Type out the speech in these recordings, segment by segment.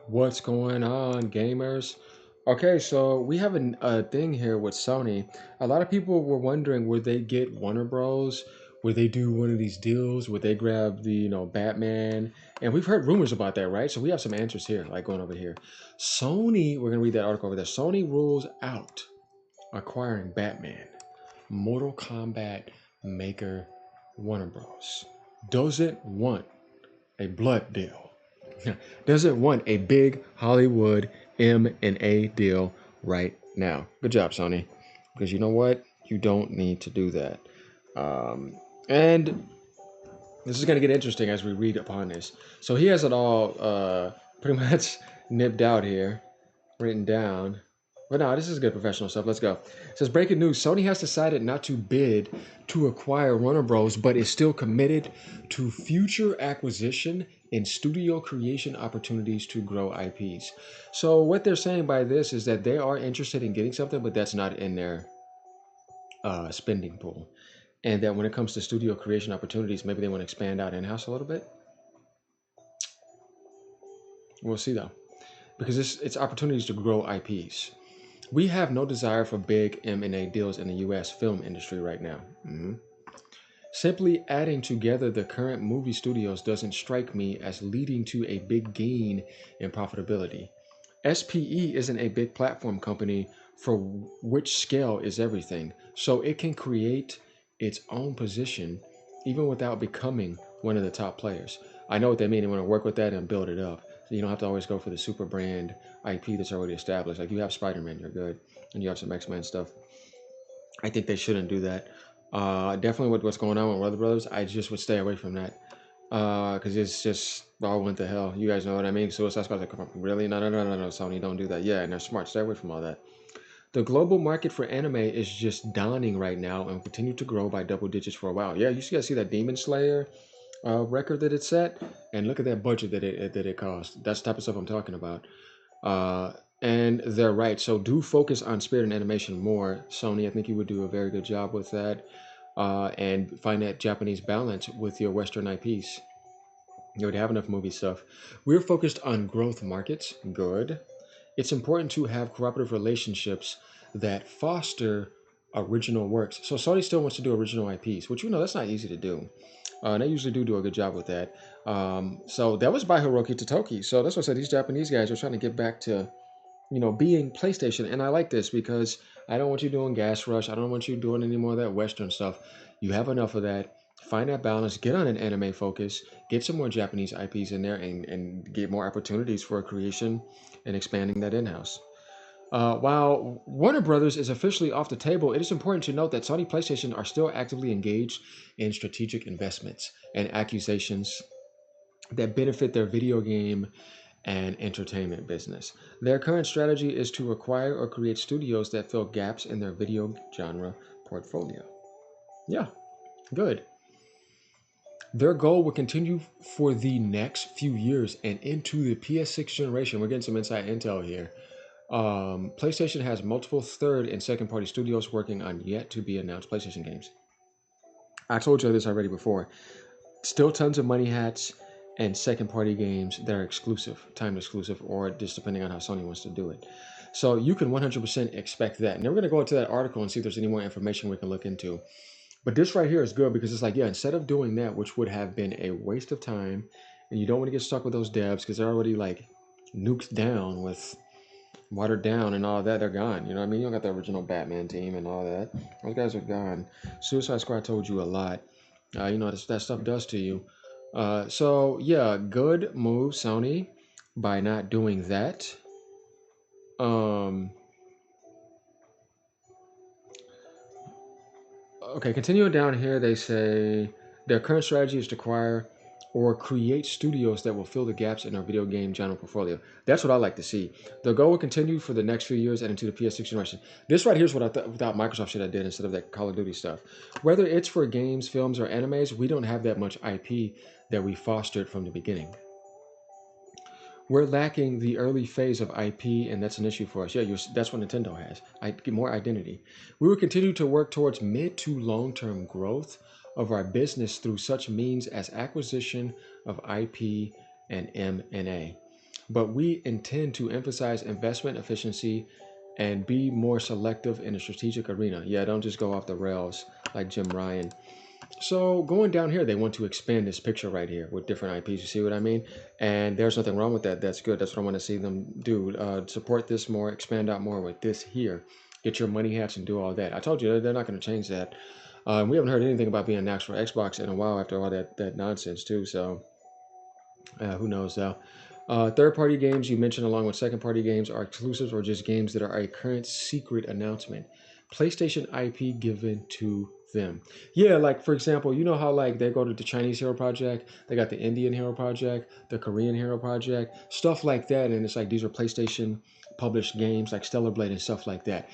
What's going on, gamers? Okay, so we have a thing here with Sony. A lot of people were wondering, would they get Warner Bros? Would they do one of these deals? Would they grab the, Batman? And we've heard rumors about that, right? So we have some answers here, like going over here. Sony, we're gonna read that article over there. Sony rules out acquiring Batman. Mortal Kombat maker Warner Bros. Doesn't want a blood deal. Doesn't want a big Hollywood M&A deal right now. Good job, Sony. Because you know what? You don't need to do that. And this is going to get interesting as we read upon this. So he has it all pretty much nipped out here, written down. But no, this is good professional stuff. Let's go. It says breaking news: Sony has decided not to bid to acquire Warner Bros., but is still committed to future acquisition and studio creation opportunities to grow IPs. So what they're saying by this is that they are interested in getting something, but that's not in their spending pool. And that when it comes to studio creation opportunities, maybe they want to expand out in-house a little bit. We'll see though, because it's opportunities to grow IPs. We have no desire for big M&A deals in the US film industry right now. Simply adding together the current movie studios doesn't strike me as leading to a big gain in profitability. SPE isn't a big platform company for which scale is everything, so it can create its own position even without becoming one of the top players. I know what they mean. They want to work with that and build it up. So you don't have to always go for the super brand IP that's already established. Like you have Spider-Man, you're good, and you have some X-Men stuff. I think they shouldn't do that. Definitely with what's going on with Warner Brothers, I just would stay away from that. Because it's just all went to hell. You guys know what I mean? Suicide Squad's like, really? No, no, no, no, no, Sony, don't do that. Yeah, and they're smart. Stay away from all that. The global market for anime is just dawning right now and will continue to grow by double digits for a while. Yeah, you guys see that Demon Slayer record that it set, and look at that budget that it cost. That's the type of stuff I'm talking about. Uh, and they're right. So do focus on spirit and animation more, Sony. I think you would do a very good job with that, and find that Japanese balance with your Western IPs. You would have enough movie stuff. We're focused on growth markets. Good. It's important to have cooperative relationships that foster original works. So Sony still wants to do original IPs, which that's not easy to do. And they usually do a good job with that. So that was by Hiroki Totoki. So that's what I said. These Japanese guys are trying to get back to being PlayStation. And I like this because I don't want you doing Gas Rush. I don't want you doing any more of that Western stuff. You have enough of that. Find that balance. Get on an anime focus. Get some more Japanese IPs in there and get more opportunities for creation and expanding that in-house. While Warner Brothers is officially off the table, it is important to note that Sony PlayStation are still actively engaged in strategic investments and accusations that benefit their video game and entertainment business. Their current strategy is to acquire or create studios that fill gaps in their video genre portfolio. Yeah, good. Their goal will continue for the next few years and into the PS6 generation. We're getting some inside intel here. PlayStation has multiple third and second party studios working on yet to be announced PlayStation games. I told you this already before. Still tons of money hats and second party games that are exclusive, time exclusive, or just depending on how Sony wants to do it. So you can 100% expect that. And then we're going to go into that article and see if there's any more information we can look into. But this right here is good because it's like, yeah, instead of doing that, which would have been a waste of time, and you don't want to get stuck with those devs because they're already like nuked down with watered down and all that, they're gone. You know what I mean? You don't got the original Batman team and all that. Those guys are gone. Suicide Squad told you a lot. That stuff does to you. So yeah, good move, Sony, by not doing that. Um, okay, continuing down here, they say their current strategy is to acquire or create studios that will fill the gaps in our video game genre portfolio. That's what I like to see. The goal will continue for the next few years and into the PS6 generation. This right here is what I thought Microsoft should have did instead of that Call of Duty stuff. Whether it's for games, films, or animes, we don't have that much IP that we fostered from the beginning. We're lacking the early phase of IP, and that's an issue for us. Yeah, that's what Nintendo has. I get more identity. We will continue to work towards mid to long-term growth of our business through such means as acquisition of IP and M&A. but we intend to emphasize investment efficiency and be more selective in a strategic arena. Yeah, don't just go off the rails like Jim Ryan. So going down here, they want to expand this picture right here with different IPs. You see what I mean? And there's nothing wrong with that. That's good. That's what I want to see them do. Support this more, expand out more with this here. Get your money hats and do all that. I told you they're not going to change that. We haven't heard anything about being next for Xbox in a while after all that nonsense too. So who knows though? Third-party games you mentioned along with second-party games are exclusives or just games that are a current secret announcement. PlayStation IP given to them. Yeah, like for example, you know how like they go to the Chinese Hero Project, they got the Indian Hero Project, the Korean Hero Project, stuff like that, and it's like these are PlayStation published games like Stellar Blade and stuff like that.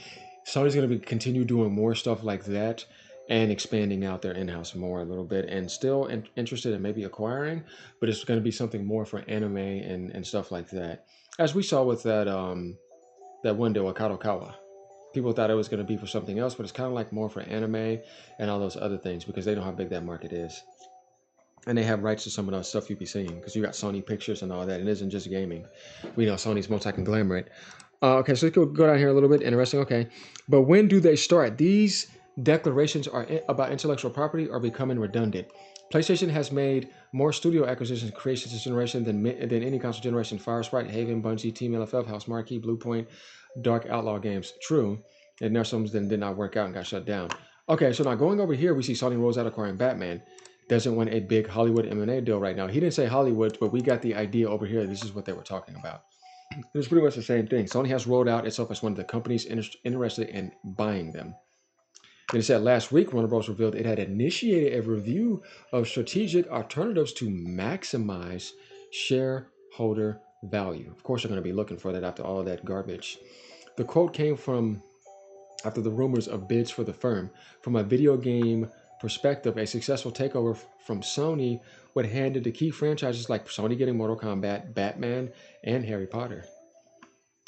Sony's going to be continue doing more stuff like that and expanding out their in-house more a little bit and still interested in maybe acquiring, but it's going to be something more for anime and stuff like that. As we saw with that window at Kadokawa. People thought it was going to be for something else, but it's kind of like more for anime and all those other things because they know how big that market is. And they have rights to some of the stuff you be seeing because you got Sony Pictures and all that. It isn't just gaming. We know Sony's multi-conglomerate. Okay, so let's go down here a little bit. Interesting. Okay. But when do they start? These declarations are about intellectual property are becoming redundant. PlayStation has made more studio acquisitions and creations this generation than any console generation. Firesprite, Haven, Bungie, Team LFF, House Marquee, Bluepoint, Dark Outlaw Games. True. And there's some that did not work out and got shut down. Okay, so now going over here, we see Sony rolls out acquiring Batman. Doesn't want a big Hollywood M&A deal right now. He didn't say Hollywood, but we got the idea over here. This is what they were talking about. It's pretty much the same thing. Sony has rolled out itself as one of the companies interested in buying them. Then it said last week, Warner Bros. Revealed it had initiated a review of strategic alternatives to maximize shareholder value. Of course, they're going to be looking for that after all of that garbage. The quote came from after the rumors of bids for the firm. From a video game perspective, a successful takeover from Sony would hand it to key franchises like Sony getting Mortal Kombat, Batman, and Harry Potter.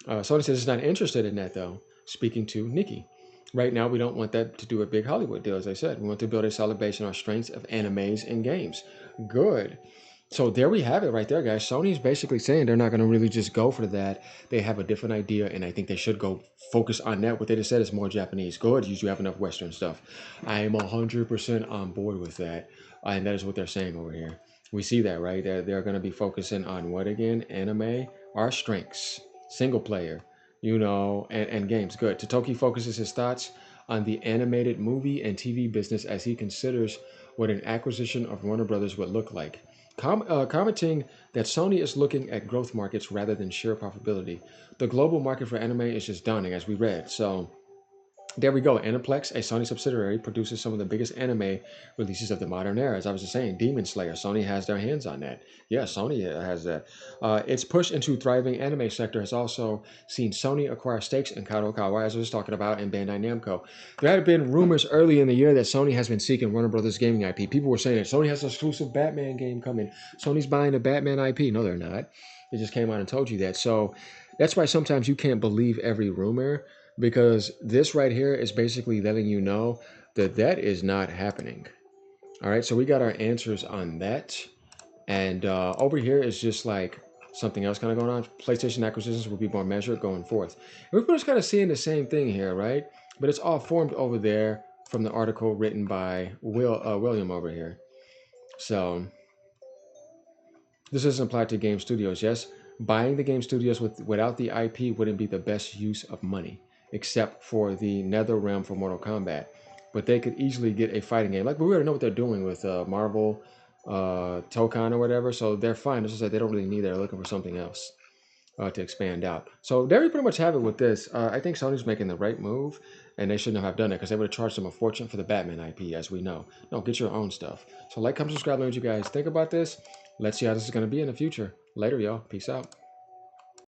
Sony says it's not interested in that, though, speaking to Nikki. Right now, we don't want that to do a big Hollywood deal, as I said. We want to build a solid base on our strengths of animes and games. Good. So there we have it right there, guys. Sony's basically saying they're not going to really just go for that. They have a different idea, and I think they should go focus on that. What they just said is more Japanese. Good, you have enough Western stuff. I am 100% on board with that, and that is what they're saying over here. We see that, right? They're going to be focusing on what again? Anime, our strengths, single player, and games. Good. Totoki focuses his thoughts on the animated movie and TV business as he considers what an acquisition of Warner Brothers would look like. Commenting that Sony is looking at growth markets rather than sheer profitability. The global market for anime is just dawning, as we read. So there we go. Aniplex, a Sony subsidiary, produces some of the biggest anime releases of the modern era. As I was just saying, Demon Slayer. Sony has their hands on that. Yeah, Sony has that. Its push into thriving anime sector has also seen Sony acquire stakes in Kadokawa, as I was talking about, in Bandai Namco. There had been rumors early in the year that Sony has been seeking Warner Brothers gaming IP. People were saying that Sony has an exclusive Batman game coming. Sony's buying a Batman IP. No, they're not. They just came out and told you that. So that's why sometimes you can't believe every rumor, because this right here is basically letting you know that that is not happening. All right, so we got our answers on that. And over here is just like something else kind of going on. PlayStation acquisitions will be more measured going forth. And we're just kind of seeing the same thing here, right? But it's all formed over there from the article written by William over here. So this doesn't apply to game studios. Yes, buying the game studios without the IP wouldn't be the best use of money, except for the NetherRealm for Mortal Kombat. But they could easily get a fighting game. Like, but we already know what they're doing with Marvel, Tokon or whatever. So they're fine. It's just that they don't really need it. They're looking for something else to expand out. So there we pretty much have it with this. I think Sony's making the right move, and they shouldn't have done it because they would have charged them a fortune for the Batman IP, as we know. No, get your own stuff. So like, comment, subscribe, let me know what you guys think about this. Let's see how this is going to be in the future. Later, y'all. Peace out.